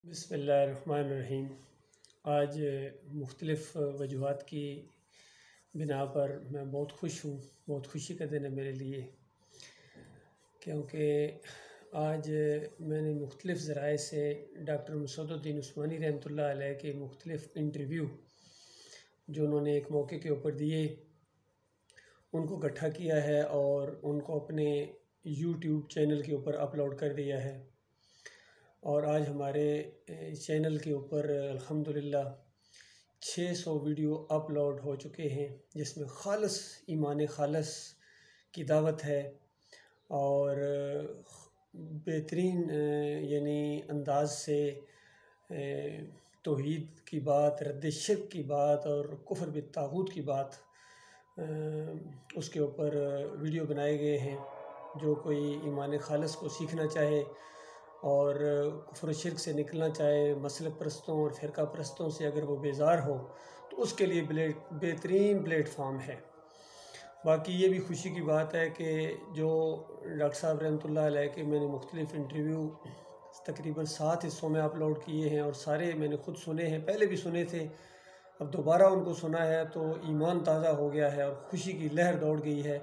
بسم اللہ الرحمن الرحیم۔ آج مختلف وجوہات کی بنا پر میں بہت خوش ہوں، بہت خوشی کا دن ہے میرے لیے، کیونکہ آج میں نے مختلف ذرائع سے ڈاکٹر مسعود الدین عثمانی رحمۃ اللہ علیہ کے مختلف انٹرویو جو انہوں نے ایک موقع کے اوپر دیے ان کو اکٹھا کیا ہے اور ان کو اپنے یوٹیوب چینل کے اوپر اپلوڈ کر دیا ہے، اور آج ہمارے چینل کے اوپر الحمدللہ 600 ویڈیو اپلوڈ ہو چکے ہیں، جس میں خالص ایمان خالص کی دعوت ہے اور بہترین یعنی انداز سے توحید کی بات، رد شرک کی بات اور کفر بالطاغوت کی بات اس کے اوپر ویڈیو بنائے گئے ہیں۔ جو کوئی ایمان خالص کو سیکھنا چاہے اور کفر و شرک سے نکلنا چاہے، مسلک پرستوں اور فرقہ پرستوں سے اگر وہ بیزار ہو تو اس کے لیے بہترین پلیٹ فارم ہے۔ باقی یہ بھی خوشی کی بات ہے کہ جو ڈاکٹر صاحب رحمۃ اللہ علیہ کے میں نے مختلف انٹرویو تقریباً 7 حصوں میں اپلوڈ کیے ہیں، اور سارے میں نے خود سنے ہیں، پہلے بھی سنے تھے، اب دوبارہ ان کو سنا ہے تو ایمان تازہ ہو گیا ہے اور خوشی کی لہر دوڑ گئی ہے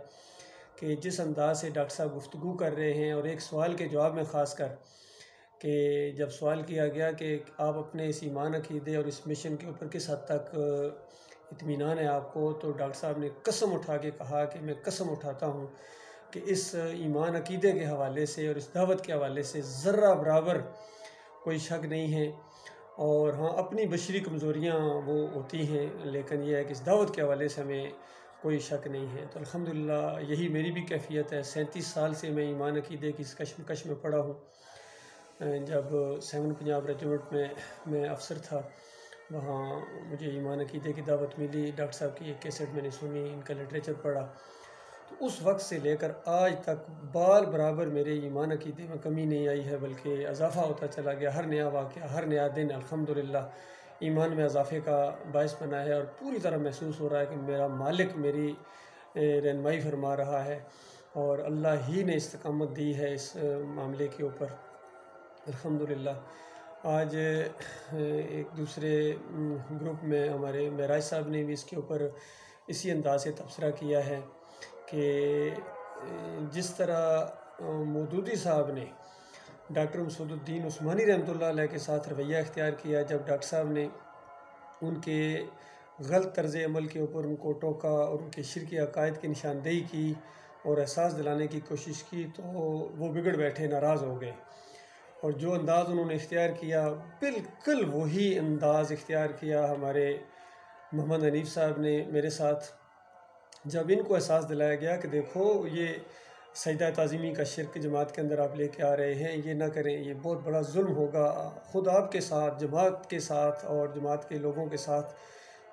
کہ جس انداز سے ڈاکٹر صاحب گفتگو کر رہے ہیں، اور ایک سوال کے جواب میں خاص کر کہ جب سوال کیا گیا کہ آپ اپنے اس ایمان عقیدے اور اس مشن کے اوپر کس حد تک اطمینان ہے آپ کو، تو ڈاکٹر صاحب نے قسم اٹھا کے کہا کہ میں قسم اٹھاتا ہوں کہ اس ایمان عقیدے کے حوالے سے اور اس دعوت کے حوالے سے ذرہ برابر کوئی شک نہیں ہے، اور ہاں اپنی بشری کمزوریاں وہ ہوتی ہیں، لیکن یہ ہے کہ اس دعوت کے حوالے سے ہمیں کوئی شک نہیں ہے۔ تو الحمدللہ یہی میری بھی کیفیت ہے۔ 37 سال سے میں ایمان عقیدے کی اس کشمکش میں پڑا ہوں۔ جب 7 پنجاب ریجیمنٹ میں افسر تھا، وہاں مجھے ایمان عقیدے کی دعوت ملی، ڈاکٹر صاحب کی ایک کیسٹ میں نے سنی، ان کا لٹریچر پڑھا، تو اس وقت سے لے کر آج تک بال برابر میرے ایمان عقیدے میں کمی نہیں آئی ہے، بلکہ اضافہ ہوتا چلا گیا۔ ہر نیا واقعہ، ہر نیا دن الحمدللہ ایمان میں اضافے کا باعث بنا ہے، اور پوری طرح محسوس ہو رہا ہے کہ میرا مالک میری رہنمائی فرما رہا ہے، اور اللہ ہی نے استقامت دی ہے اس معاملے کے اوپر الحمدللہ۔ آج ایک دوسرے گروپ میں ہمارے معراج صاحب نے بھی اس کے اوپر اسی انداز سے تبصرہ کیا ہے کہ جس طرح مودودی صاحب نے ڈاکٹر مسعود الدین عثمانی رحمۃ اللہ علیہ کے ساتھ رویہ اختیار کیا، جب ڈاکٹر صاحب نے ان کے غلط طرز عمل کے اوپر ان کو ٹوکا اور ان کے شرکی عقائد کی نشاندہی کی اور احساس دلانے کی کوشش کی، تو وہ بگڑ بیٹھے، ناراض ہو گئے، اور جو انداز انہوں نے اختیار کیا بالکل وہی انداز اختیار کیا ہمارے محمد حنیف صاحب نے میرے ساتھ، جب ان کو احساس دلایا گیا کہ دیکھو یہ سجدہ تعظیمی کا شرک جماعت کے اندر آپ لے کے آ رہے ہیں، یہ نہ کریں، یہ بہت بڑا ظلم ہوگا، خود آپ کے ساتھ، جماعت کے ساتھ اور جماعت کے لوگوں کے ساتھ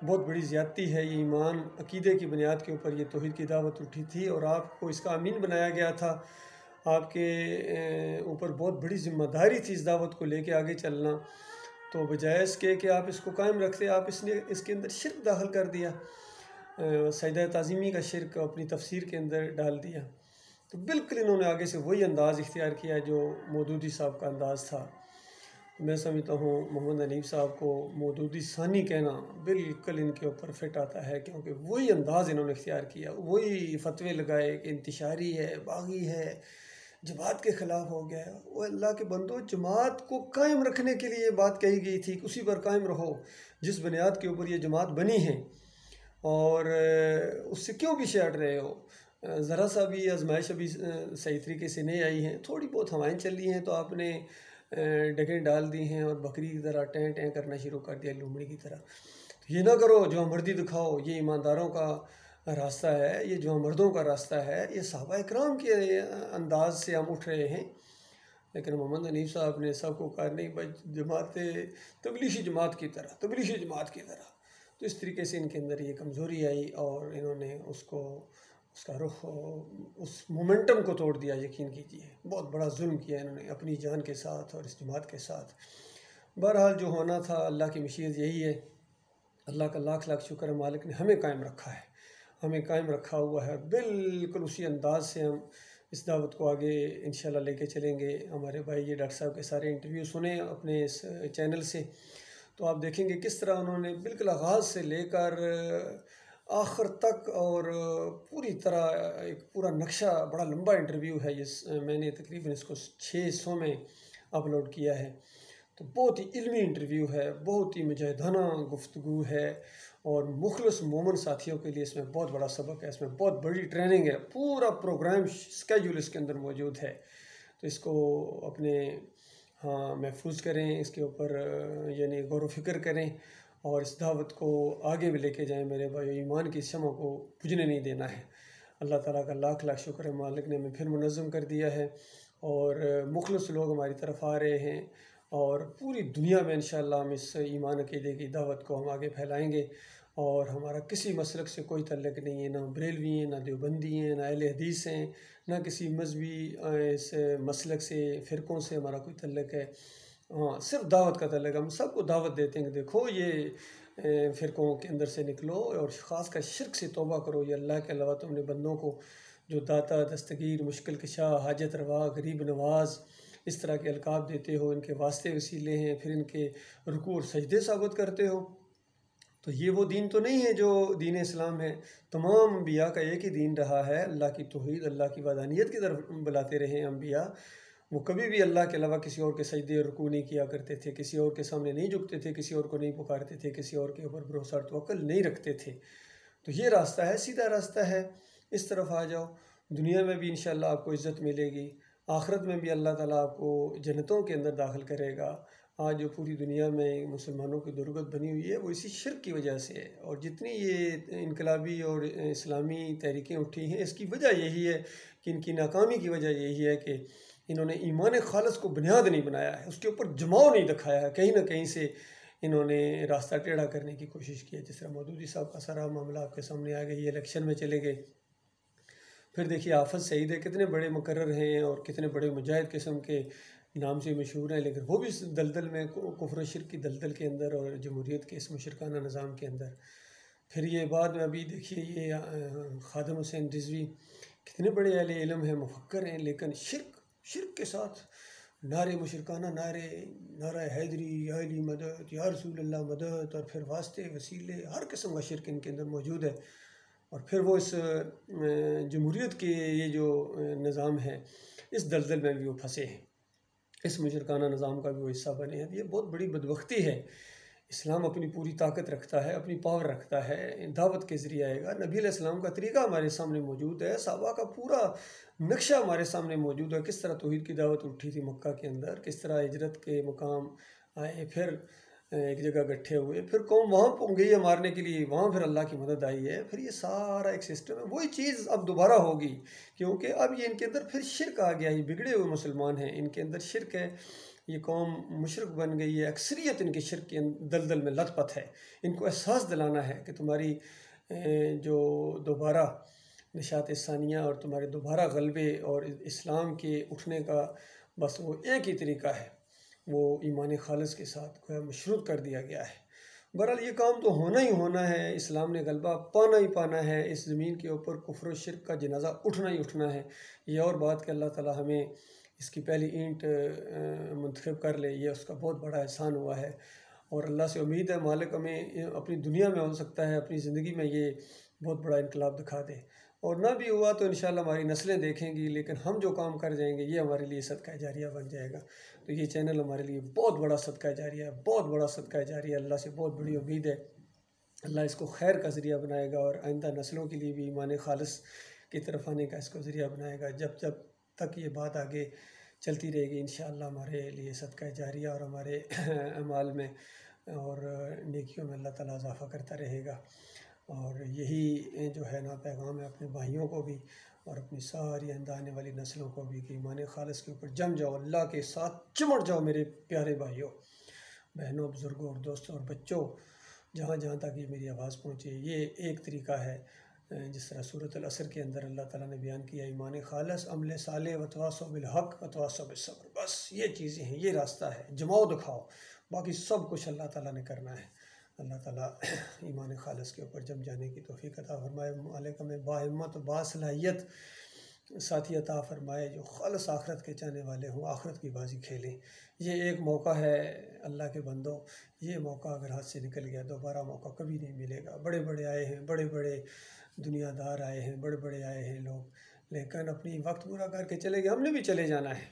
بہت بڑی زیادتی ہے، یہ ایمان عقیدے کی بنیاد کے اوپر یہ توحید کی دعوت اٹھی تھی اور آپ کو اس کا امین بنایا گیا تھا، آپ کے اوپر بہت بڑی ذمہ داری تھی اس دعوت کو لے کے آگے چلنا، تو بجائے اس کے کہ آپ اس کو قائم رکھتے، آپ اس کے اندر شرک داخل کر دیا، سجدہ تعظیمی کا شرک اپنی تفسیر کے اندر ڈال دیا۔ تو بالکل انہوں نے آگے سے وہی انداز اختیار کیا جو مودودی صاحب کا انداز تھا۔ میں سمجھتا ہوں محمد حنیف صاحب کو مودودی ثانی کہنا بالکل ان کے اوپر فٹ آتا ہے، کیونکہ وہی انداز انہوں نے اختیار کیا، وہی فتوے لگائے کہ انتشاری ہے، باغی ہے، جماعت کے خلاف ہو گیا ہے۔ وہ اللہ کے بندو، جماعت کو قائم رکھنے کے لیے یہ بات کہی گئی تھی، اسی پر قائم رہو جس بنیاد کے اوپر یہ جماعت بنی ہے، اور اس سے کیوں پیچھے ہٹ رہے ہو؟ ذرا سا بھی آزمائش ابھی صحیح طریقے سے نہیں آئی ہیں، تھوڑی بہت ہوائیں چل رہی ہیں تو آپ نے ڈگیں ڈال دی ہیں اور بکری کی طرح ٹیں ٹیں کرنا شروع کر دیا، لومڑی کی طرح۔ یہ نہ کرو، جو مردی دکھاؤ، یہ ایمانداروں کا راستہ ہے، یہ جو مردوں کا راستہ ہے، یہ صحابہ اکرام کے انداز سے ہم اٹھ رہے ہیں۔ لیکن محمد حنیف صاحب نے سب کو کہا نہیں بھائی، جماعت تبلیغی جماعت کی طرح، تبلیغی جماعت کی طرح، تو اس طریقے سے ان کے اندر یہ کمزوری آئی اور انہوں نے اس کا رخ، اس مومنٹم کو توڑ دیا۔ یقین کیجیے بہت بڑا ظلم کیا انہوں نے اپنی جان کے ساتھ اور اس جماعت کے ساتھ۔ بہرحال جو ہونا تھا، اللہ کی مشیت یہی ہے، اللہ کا لاکھ لاکھ شکر ہے، مالک نے ہمیں قائم رکھا ہے، ہمیں قائم رکھا ہوا ہے، بالکل اسی انداز سے ہم اس دعوت کو آگے انشاءاللہ لے کے چلیں گے۔ ہمارے بھائی یہ ڈاکٹر صاحب کے سارے انٹرویو سنیں اپنے اس چینل سے، تو آپ دیکھیں گے کس طرح انہوں نے بالکل آغاز سے لے کر آخر تک اور پوری طرح ایک پورا نقشہ، بڑا لمبا انٹرویو ہے یہ، میں نے تقریباً اس کو 600 میں اپلوڈ کیا ہے۔ تو بہت ہی علمی انٹرویو ہے، بہت ہی مجاہدانہ گفتگو ہے، اور مخلص مومن ساتھیوں کے لیے اس میں بہت بڑا سبق ہے، اس میں بہت بڑی ٹریننگ ہے، پورا پروگرام اسکیجول اس کے اندر موجود ہے۔ تو اس کو اپنے محفوظ کریں، اس کے اوپر یعنی غور و فکر کریں، اور اس دعوت کو آگے بھی لے کے جائیں میرے بھائی۔ ایمان کی شمع کو بجھنے نہیں دینا ہے۔ اللہ تعالیٰ کا لاکھ لاکھ شکر ہے، مالک نے ہمیں پھر منظم کر دیا ہے، اور مخلص لوگ ہماری طرف آ رہے ہیں، اور پوری دنیا میں انشاءاللہ ہم اس ایمان عقیدے کی دعوت کو ہم آگے پھیلائیں گے۔ اور ہمارا کسی مسلک سے کوئی تعلق نہیں ہے، نہ بریلوی ہیں، نہ دیوبندی ہیں، نہ اہل حدیث ہیں، نہ کسی مذہبی اس مسلک سے، فرقوں سے ہمارا کوئی تعلق ہے۔ صرف دعوت کا تعلق ہے۔ ہم سب کو دعوت دیتے ہیں کہ دیکھو یہ فرقوں کے اندر سے نکلو، اور خاص کر شرک سے توبہ کرو۔ یہ اللہ کے علاوہ تم نے بندوں کو جو داتا، دستگیر، مشکل کشا، حاجت روا، غریب نواز، اس طرح کے القاب دیتے ہو، ان کے واسطے وسیلے ہیں، پھر ان کے رکوع اور سجدے ثابت کرتے ہو، تو یہ وہ دین تو نہیں ہے جو دین اسلام ہے۔ تمام انبیاء کا ایک ہی دین رہا ہے، اللہ کی توحید، اللہ کی وحدانیت کی طرف بلاتے رہے ہیں انبیاء۔ وہ کبھی بھی اللہ کے علاوہ کسی اور کے سجدے اور رکوع نہیں کیا کرتے تھے، کسی اور کے سامنے نہیں جھکتے تھے، کسی اور کو نہیں پکارتے تھے، کسی اور کے اوپر بھروسہ اور توکل نہیں رکھتے تھے۔ تو یہ راستہ ہے، سیدھا راستہ ہے، اس طرف آ جاؤ۔ دنیا میں بھی انشاءاللہ آپ کو عزت ملے گی، آخرت میں بھی اللہ تعالیٰ آپ کو جنتوں کے اندر داخل کرے گا۔ آج جو پوری دنیا میں مسلمانوں کی درگت بنی ہوئی ہے وہ اسی شرک کی وجہ سے ہے، اور جتنی یہ انقلابی اور اسلامی تحریکیں اٹھی ہیں اس کی وجہ یہی ہے کہ ان کی ناکامی کی وجہ یہی ہے کہ انہوں نے ایمان خالص کو بنیاد نہیں بنایا ہے، اس کے اوپر جماؤ نہیں دکھایا ہے، کہیں نہ کہیں سے انہوں نے راستہ ٹیڑھا کرنے کی کوشش کی ہے۔ جس طرح مودودی صاحب کا سارا معاملہ آپ کے سامنے آ گئی، یہ الیکشن میں چلے گئے، پھر دیکھیے حافظ سعید ہے، کتنے بڑے مقرر ہیں اور کتنے بڑے مجاہد قسم کے نام سے مشہور ہیں، لیکن وہ بھی اس دلدل میں، کفر و شرک کی دلدل کے اندر اور جمہوریت کے اس مشرکانہ نظام کے اندر۔ پھر یہ بعد میں ابھی دیکھیے یہ خادم حسین رضوی، کتنے بڑے اہل علم ہیں، مفکر ہیں، لیکن شرک کے ساتھ نعرے مشرکانہ، نعرہ حیدری، یا علی مدد، یا رسول اللہ مدد، اور پھر واسطے وسیلے، ہر قسم کا شرک ان کے اندر موجود ہے۔ اور پھر وہ اس جمہوریت کے یہ جو نظام ہے اس دلدل میں بھی وہ پھنسے ہیں، اس مشرکانہ نظام کا بھی وہ حصہ بنے ہیں۔ یہ بہت بڑی بدبختی ہے۔ اسلام اپنی پوری طاقت رکھتا ہے، اپنی پاور رکھتا ہے، دعوت کے ذریعے آئے گا۔ نبی علیہ السلام کا طریقہ ہمارے سامنے موجود ہے، صحابہ کا پورا نقشہ ہمارے سامنے موجود ہے، کس طرح توحید کی دعوت اٹھی تھی مکہ کے اندر، کس طرح ہجرت کے مقام آئے، پھر ایک جگہ اکٹھے ہوئے، پھر قوم وہاں گئی ہے مارنے کے لیے، وہاں پھر اللہ کی مدد آئی ہے، پھر یہ سارا ایک سسٹم ہے۔ وہی چیز اب دوبارہ ہوگی، کیونکہ اب یہ ان کے اندر پھر شرک آ گیا، یہ بگڑے ہوئے مسلمان ہیں، ان کے اندر شرک ہے، یہ قوم مشرک بن گئی ہے، اکثریت ان کے شرک کے دلدل میں لت پت ہے۔ ان کو احساس دلانا ہے کہ تمہاری جو دوبارہ نشاط ثانیہ اور تمہارے دوبارہ غلبے اور اسلام کے اٹھنے کا بس وہ ایک ہی طریقہ ہے، وہ ایمان خالص کے ساتھ مشروط کر دیا گیا ہے۔ بہرحال یہ کام تو ہونا ہی ہونا ہے، اسلام نے غلبہ پانا ہی پانا ہے، اس زمین کے اوپر کفر و شرک کا جنازہ اٹھنا ہی اٹھنا ہے۔ یہ اور بات کہ اللہ تعالیٰ ہمیں اس کی پہلی اینٹ منتخب کر لے، یہ اس کا بہت بڑا احسان ہوا ہے، اور اللہ سے امید ہے مالک ہمیں اپنی دنیا میں ہو سکتا ہے اپنی زندگی میں یہ بہت بڑا انقلاب دکھا دے، اور نہ بھی ہوا تو انشاءاللہ ہماری نسلیں دیکھیں گی، لیکن ہم جو کام کر جائیں گے یہ ہمارے لیے صدقہ جاریہ بن جائے گا۔ تو یہ چینل ہمارے لیے بہت بڑا صدقہ جاریہ ہے، بہت بڑا صدقہ جاریہ ہے، اللہ سے بہت بڑی امید ہے، اللہ اس کو خیر کا ذریعہ بنائے گا، اور آئندہ نسلوں کے لیے بھی ایمان خالص کی طرف آنے کا اس کو ذریعہ بنائے گا۔ جب تک یہ بات آگے چلتی رہے گی انشاءاللہ ہمارے لیے صدقہ جاریہ اور ہمارے اعمال میں اور نیکیوں میں اللہ تعالیٰ اضافہ کرتا رہے گا۔ اور یہی جو ہے نا پیغام ہے اپنے بھائیوں کو بھی اور اپنی ساری آئندہ آنے والی نسلوں کو بھی کہ ایمان خالص کے اوپر جم جاؤ، اللہ کے ساتھ چمٹ جاؤ میرے پیارے بھائیوں، بہنوں، بزرگوں اور دوستوں اور بچوں، جہاں جہاں تک یہ میری آواز پہنچے۔ یہ ایک طریقہ ہے، جس طرح سورۃ العصر کے اندر اللہ تعالیٰ نے بیان کیا ایمان خالص، عمل صالح، وتواصوا بالحق وتواصوا بالصبر، بس یہ چیزیں ہیں، یہ راستہ ہے، جماؤ دکھاؤ، باقی سب کچھ اللہ تعالیٰ نے کرنا ہے۔ اللہ تعالیٰ ایمان خالص کے اوپر جم جانے کی توفیق عطا فرمائے، مالک ہمیں با ہمت و با صلاحیت ساتھی عطا فرمائے جو خالص آخرت کے چاہنے والے ہوں، آخرت کی بازی کھیلیں۔ یہ ایک موقع ہے اللہ کے بندوں، یہ موقع اگر ہاتھ سے نکل گیا دوبارہ موقع کبھی نہیں ملے گا۔ بڑے بڑے آئے ہیں، بڑے بڑے دنیا دار آئے ہیں، بڑے بڑے آئے ہیں لوگ، لیکن اپنی وقت پورا کر کے چلے گئے۔ ہم نے بھی چلے جانا ہے،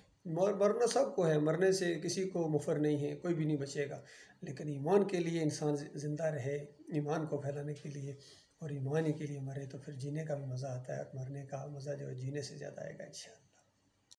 مرنا سب کو ہے، مرنے سے کسی کو مفر نہیں ہے، کوئی بھی نہیں بچے گا۔ لیکن ایمان کے لیے انسان زندہ رہے، ایمان کو پھیلانے کے لیے، اور ایمان ہی کے لیے مرے تو پھر جینے کا بھی مزہ آتا ہے، اور مرنے کا مزہ جو ہے جینے سے زیادہ آئے گا انشاءاللہ۔